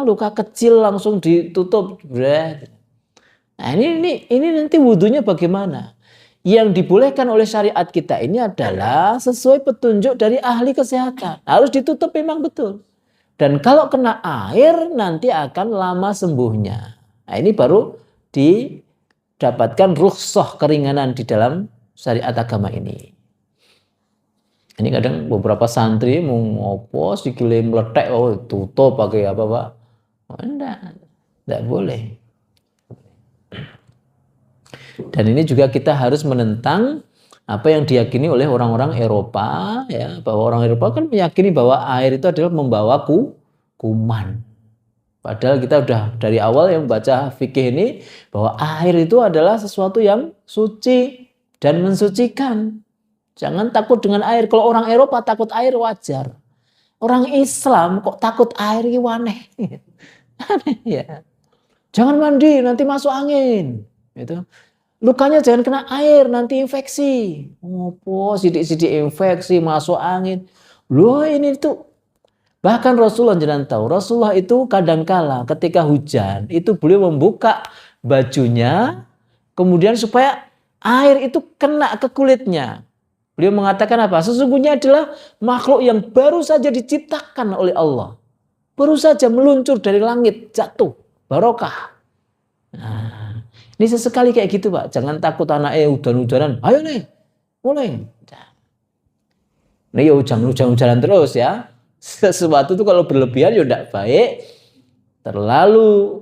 luka kecil langsung ditutup. Nah, ini nanti wudunya bagaimana? Yang dibolehkan oleh syariat kita ini adalah sesuai petunjuk dari ahli kesehatan. Harus ditutup memang betul. Dan kalau kena air nanti akan lama sembuhnya. Nah, ini baru didapatkan rukhsah keringanan di dalam syariat agama ini. Ini kadang beberapa santri mau ngopo sikile meletek tutup pakai apa Pak? Enggak boleh. Dan ini juga kita harus menentang apa yang diyakini oleh orang-orang Eropa ya, bahwa orang Eropa kan meyakini bahwa air itu adalah membawa kuman. Padahal kita udah dari awal yang baca fikih ini bahwa air itu adalah sesuatu yang suci dan mensucikan. Jangan takut dengan air. Kalau orang Eropa takut air wajar. Orang Islam kok takut air ini aneh. Aneh ya. Jangan mandi nanti masuk angin. Itu. Lukanya jangan kena air, nanti infeksi. Sidik-sidik infeksi, masuk angin. Loh ini tuh. Bahkan Rasulullah jangan tahu. Rasulullah itu kadangkala ketika hujan, itu beliau membuka bajunya, kemudian supaya air itu kena ke kulitnya. Beliau mengatakan apa? Sesungguhnya adalah makhluk yang baru saja diciptakan oleh Allah. Baru saja meluncur dari langit, jatuh. Barokah. Nah, ini sesekali kayak gitu Pak. Jangan takut anaknya hujan-hujanan. Ayo nih, mulai. Ini ya hujan-hujanan terus ya. Sesuatu itu kalau berlebihan ya tidak baik. Terlalu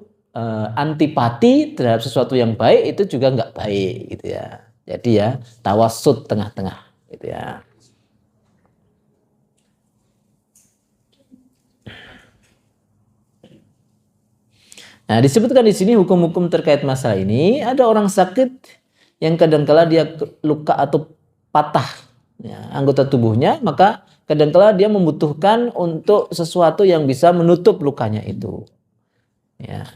antipati terhadap sesuatu yang baik itu juga nggak baik gitu ya. Jadi ya tawasud tengah-tengah gitu ya. Nah, disebutkan di sini hukum-hukum terkait masalah ini. Ada orang sakit yang kadangkala dia luka atau patah ya, anggota tubuhnya, maka kadangkala dia membutuhkan untuk sesuatu yang bisa menutup lukanya itu. Ya.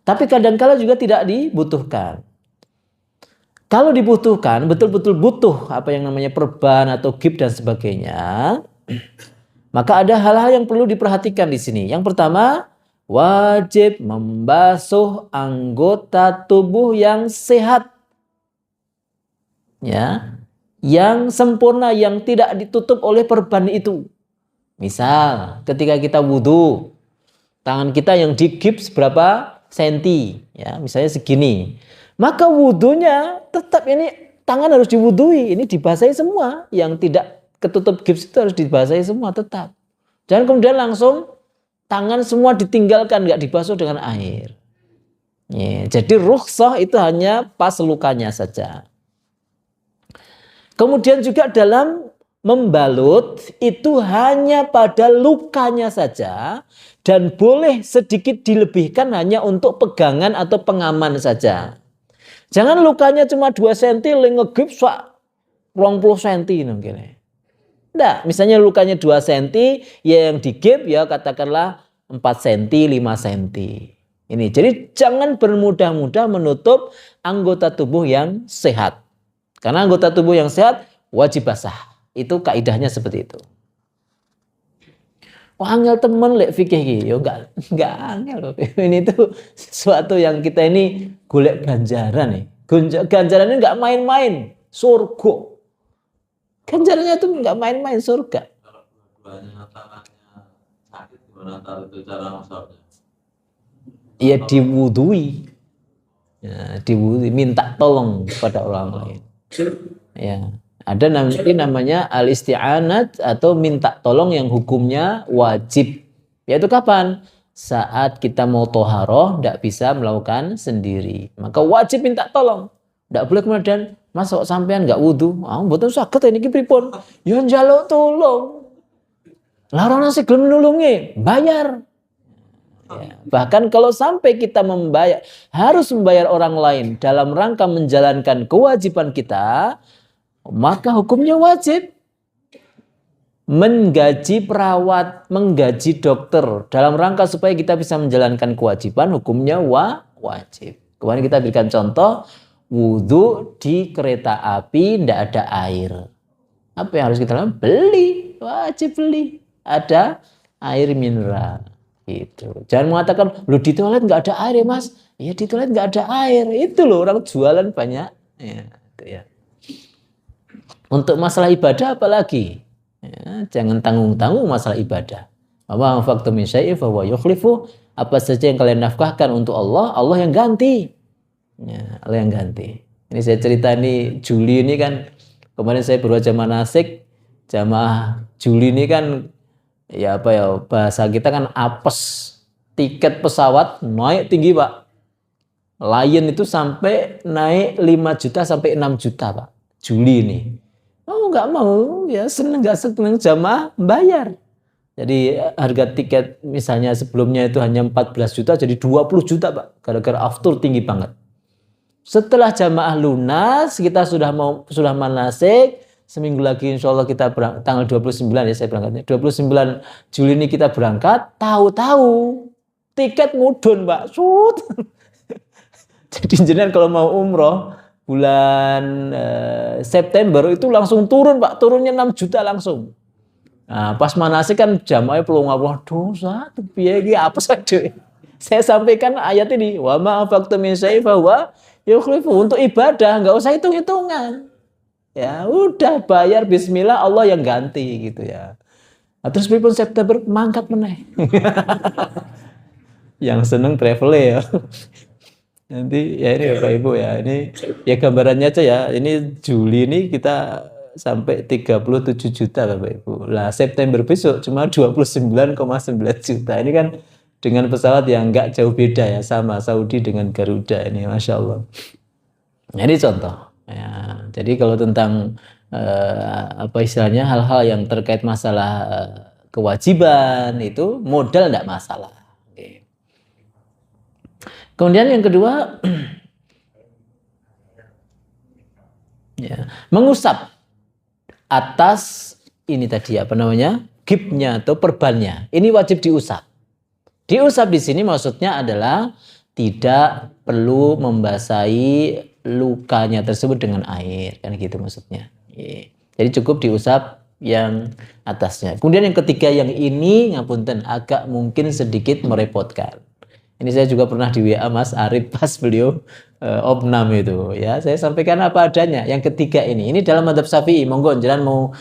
Tapi kadangkala juga tidak dibutuhkan. Kalau dibutuhkan, betul-betul butuh apa yang namanya perban atau gip dan sebagainya, maka ada hal-hal yang perlu diperhatikan di sini. Yang pertama, wajib membasuh anggota tubuh yang sehat, ya, yang sempurna, yang tidak ditutup oleh perban itu. Misal, ketika kita wudhu, tangan kita yang digips berapa senti, ya, misalnya segini. Maka wudhunya tetap ini tangan harus diwudhui, ini dibasahi semua. Yang tidak ketutup gips itu harus dibasahi semua tetap. Jangan kemudian langsung tangan semua ditinggalkan, nggak dibasuh dengan air. Ya, jadi rukhsah itu hanya pas lukanya saja. Kemudian juga dalam membalut itu hanya pada lukanya saja dan boleh sedikit dilebihkan hanya untuk pegangan atau pengaman saja. Jangan lukanya cuma 2 cm ngegips 20 cm mungkin. Enggak, misalnya lukanya 2 cm, ya yang digip ya katakanlah 4 cm, 5 cm. Ini jadi jangan bermudah-mudah menutup anggota tubuh yang sehat. Karena anggota tubuh yang sehat wajib basah. Itu kaidahnya seperti itu. Wah, angel temen lek fikih iki, yo enggak angel. Ini tuh sesuatu yang kita ini golek ganjaran nih. Ganjaran ini enggak main-main, surga. Ganjarannya tuh enggak main-main, surga. Kalau dua-duanya tangannya sakit, gimana tahu itu cara masaknya? Ya diwudui. Ya, diwudui, minta tolong kepada orang lain. Ya. Ada nanti namanya al-isti'anat atau minta tolong yang hukumnya wajib. Yaitu kapan? Saat kita mau toharoh tidak bisa melakukan sendiri. Maka wajib minta tolong. Tidak boleh kemudian masuk sampean nggak wudhu. Mboten saged ini pripun? Ya njaluk tolong. Lah ora nasi gelem nulungi, bayar. Ya, bahkan kalau sampai kita harus membayar orang lain dalam rangka menjalankan kewajiban kita, maka hukumnya wajib. Menggaji perawat, menggaji dokter dalam rangka supaya kita bisa menjalankan kewajiban, hukumnya wajib. Kemarin kita berikan contoh, wudhu di kereta api tidak ada air. Apa yang harus kita lakukan? Beli, wajib beli. Ada air mineral. Gitu. Jangan mengatakan, lu di toilet nggak ada air ya mas? Ya di toilet nggak ada air. Itu loh orang jualan banyak. Ya, itu ya. Untuk masalah ibadah apalagi? Ya, jangan tanggung-tanggung masalah ibadah. Wa anfaqtum min syai'in fa huwa yukhlifu. Apa saja yang kalian nafkahkan untuk Allah, Allah yang ganti. Ya, Allah yang ganti. Ini saya cerita nih Juli ini kan kemarin saya baru aja manasik jamaah Juli ini kan ya apa ya bahasa kita kan apes, tiket pesawat naik tinggi Pak. Lion itu sampai naik 5 juta sampai 6 juta Pak. Juli ini. Oh nggak mau ya seneng nggak seneng jamaah bayar. Jadi harga tiket misalnya sebelumnya itu hanya 14 juta jadi 20 juta Pak. Gara-gara aftur tinggi banget. Setelah jamaah lunas kita sudah manasik. Seminggu lagi insya Allah kita tanggal 29 ya saya berangkatnya. 29 Juli ini kita berangkat. Tahu-tahu tiket mudun Pak. Sut. Jadi jenengan kalau mau umroh bulan September itu langsung turun Pak. Turunnya 6 juta langsung. Nah, pas manasik kan jamaahnya pelongo dosa. Piye iki apa saja. Saya sampaikan ayat ini. Wa ma anfaqtum min syai'in fa huwa yukhlifu. Untuk ibadah enggak usah hitung-hitungan. Ya udah bayar bismillah Allah yang ganti gitu ya. Nah, terus pripun September mangkat meneh. Yang seneng travel ya. Nanti ya ini Bapak Ibu ya. Ini ya gambarannya aja ya. Ini Juli ini kita sampai 37 juta Bapak Ibu. Lah September besok cuma 29,9 juta. Ini kan dengan pesawat yang enggak jauh beda ya sama Saudi dengan Garuda ini Masya Allah. Nah, ini contoh. Ya, jadi kalau tentang apa istilahnya hal-hal yang terkait masalah kewajiban itu modal tidak masalah. Oke. Kemudian yang kedua, ya, mengusap atas ini tadi apa namanya, gipnya atau perbannya. Ini wajib diusap. Diusap di sini maksudnya adalah tidak perlu membasahi lukanya tersebut dengan air, kan gitu maksudnya. Jadi cukup diusap yang atasnya. Kemudian yang ketiga, yang ini ngapunten agak mungkin sedikit merepotkan. Ini saya juga pernah di WA Mas Arif pas beliau opnam itu, ya. Saya sampaikan apa adanya. Yang ketiga ini dalam madzhab Syafi'i. Monggo jangan mau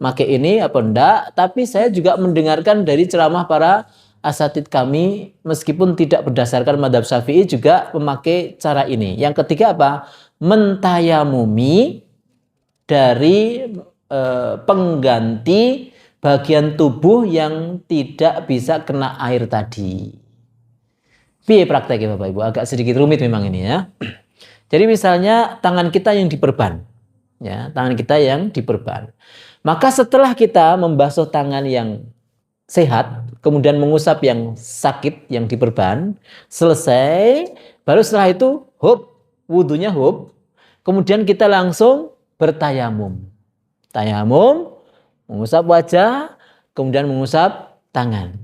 make ini apa enggak, tapi saya juga mendengarkan dari ceramah para asatidz kami meskipun tidak berdasarkan madzhab Syafi'i juga memakai cara ini. Yang ketiga apa? Mentayamumi dari pengganti bagian tubuh yang tidak bisa kena air tadi. Piye prakteknya Bapak Ibu? Agak sedikit rumit memang ini ya. Jadi misalnya tangan kita yang diperban, ya, tangan kita yang diperban. Maka setelah kita membasuh tangan yang sehat, kemudian mengusap yang sakit yang diperban, selesai, baru setelah itu wudunya kemudian kita langsung bertayamum. Tayamum, mengusap wajah, kemudian mengusap tangan.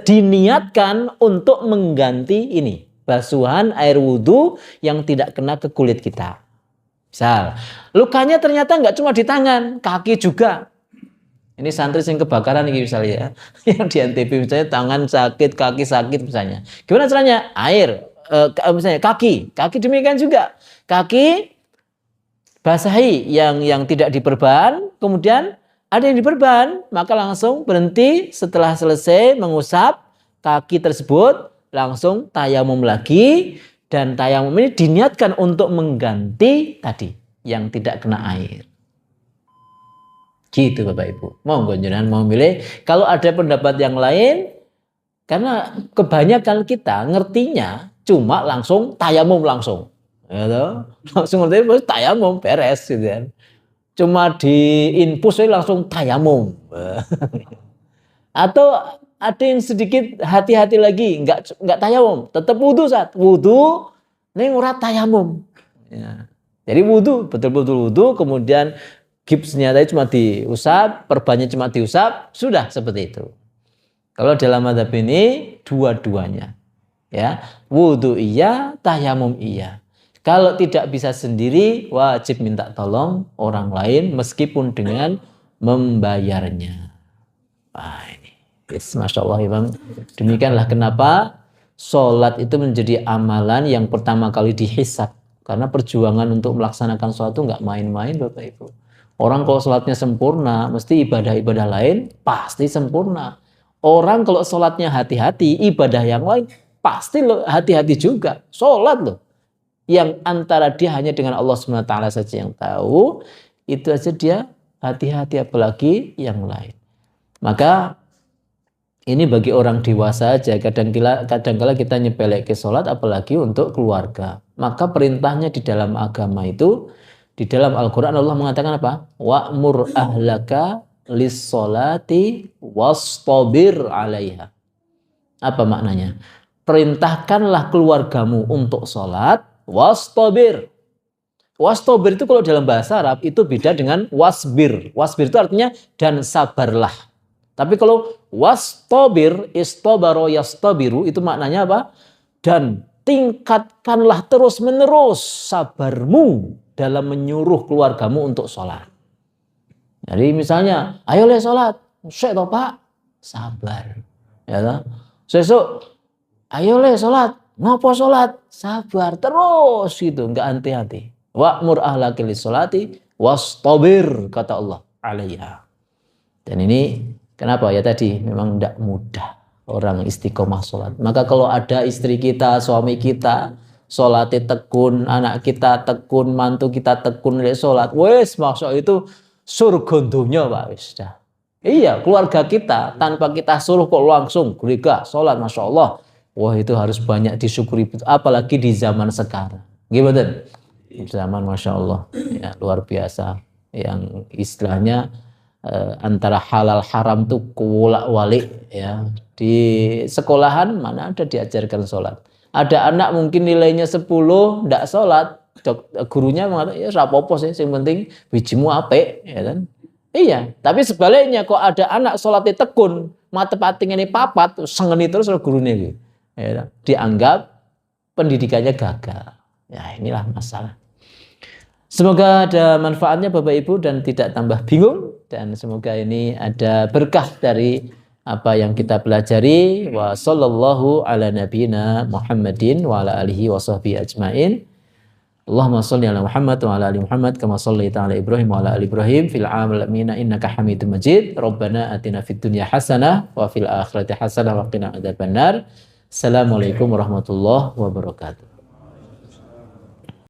Diniatkan untuk mengganti ini, basuhan air wudhu yang tidak kena ke kulit kita. Misal, lukanya ternyata nggak cuma di tangan, kaki juga. Ini santri yang kebakaran ini misalnya ya, yang di NTB misalnya tangan sakit, kaki sakit misalnya. Gimana caranya? Air, misalnya kaki demikian juga. Kaki basahi yang tidak diperban, kemudian ada yang diperban, maka langsung berhenti setelah selesai mengusap kaki tersebut, langsung tayamum lagi, dan tayamum ini diniatkan untuk mengganti tadi yang tidak kena air. Gitu Bapak Ibu. Monggo jenengan mau milih. Kalau ada pendapat yang lain, karena kebanyakan kita ngertinya cuma langsung tayamum langsung. Ya, langsung ngerti tayamum beres gitu kan. Cuma di infus langsung tayamum. Atau ada yang sedikit hati-hati lagi, enggak tayamum, tetap wudu saat wudu ning ora tayamum. Ya. Jadi wudu, betul-betul wudu, kemudian gipsnya tadi cuma diusap, perbannya cuma diusap, sudah seperti itu. Kalau dalam madzhab ini dua-duanya. Ya, wudu iya, tayamum iya. Kalau tidak bisa sendiri, wajib minta tolong orang lain meskipun dengan membayarnya. Wah ini, Masya Allah Imam. Demikianlah kenapa sholat itu menjadi amalan yang pertama kali dihisab. Karena perjuangan untuk melaksanakan sholat itu nggak main-main Bapak Ibu. Orang kalau sholatnya sempurna, mesti ibadah-ibadah lain pasti sempurna. Orang kalau sholatnya hati-hati, ibadah yang lain pasti hati-hati juga. Sholat loh. Yang antara dia hanya dengan Allah SWT saja yang tahu, itu aja dia hati-hati, apalagi yang lain. Maka ini bagi orang dewasa aja, kadang-kala kita nyepelek ke sholat, apalagi untuk keluarga. Maka perintahnya di dalam agama itu, di dalam Al-Quran Allah mengatakan apa? Wa'mur ahlaka lis-sholati wastabir 'alaiha. Apa maknanya? Perintahkanlah keluargamu untuk sholat, wastabir. Wastabir itu kalau dalam bahasa Arab itu beda dengan wasbir. Wasbir itu artinya dan sabarlah. Tapi kalau wastabir, istabaro yastabiru, itu maknanya apa? Dan tingkatkanlah terus menerus sabarmu dalam menyuruh keluargamu untuk sholat. Jadi misalnya, ayo le sholat. Sek toh Pak, sabar. Ya toh? Sesuk, ayo le sholat. Ngopo sholat? Sabar terus gitu, enggak henti-henti. Wa'mur ahlaka lis-sholati wastabir, kata Allah 'alaiha. Dan ini kenapa ya tadi memang tidak mudah orang istiqomah sholat. Maka kalau ada istri kita, suami kita sholatnya tekun, anak kita tekun, mantu kita tekun le sholat, wes maksud itu surga dunia Pak wis dah. Iya, keluarga kita tanpa kita suruh kok langsung gereja sholat, Masya Allah. Wah itu harus banyak disyukuri, apalagi di zaman sekarang. Gimana? Zaman Masya Allah, ya, luar biasa. Yang istilahnya antara halal haram tuh kuwolak-walik ya. Di sekolahan mana ada diajarkan sholat. Ada anak mungkin nilainya 10 ndak sholat, gurunya mengatakan ya rapopo sih, yang penting bijimu apik ya kan. Iya, tapi sebaliknya kok ada anak sholatnya tekun, mata pating ini papat, sengeni terus oleh gurunya gitu. Ya, dianggap pendidikannya gagal. Ya inilah masalah. Semoga ada manfaatnya Bapak Ibu dan tidak tambah bingung, dan semoga ini ada berkah dari apa yang kita pelajari. Wa sallallahu ala nabiyyina Muhammadin wa ala alihi wa sahbihi ajmain. Allahumma sholli ala Muhammad wa ala ali Muhammad kama shallaita ala Ibrahim wa ala ali Ibrahim fil alamin innaka Hamidum Majid. Rabbana atina fid dunya hasanah wa fil akhirati hasanah wa qina adzabannar. Assalamualaikum warahmatullahi wabarakatuh.